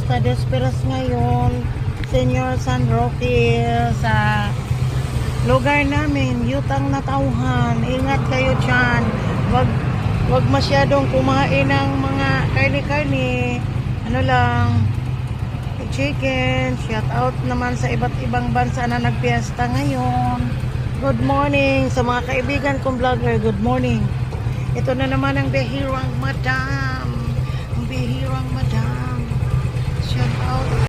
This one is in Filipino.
Fiesta Desperas ngayon, Senior San Roque sa lugar namin, Yutang na Tauhan. Ingat kayo dyan. Wag masyadong kumain ng mga karne-karne. Ano lang, chicken. Shout out naman sa iba't ibang bansa na nagpiesta ngayon. Good morning sa mga kaibigan kong vlogger. Good morning. Ito na naman ang Behirang Madam. Ang Behirang Madam. Shout out.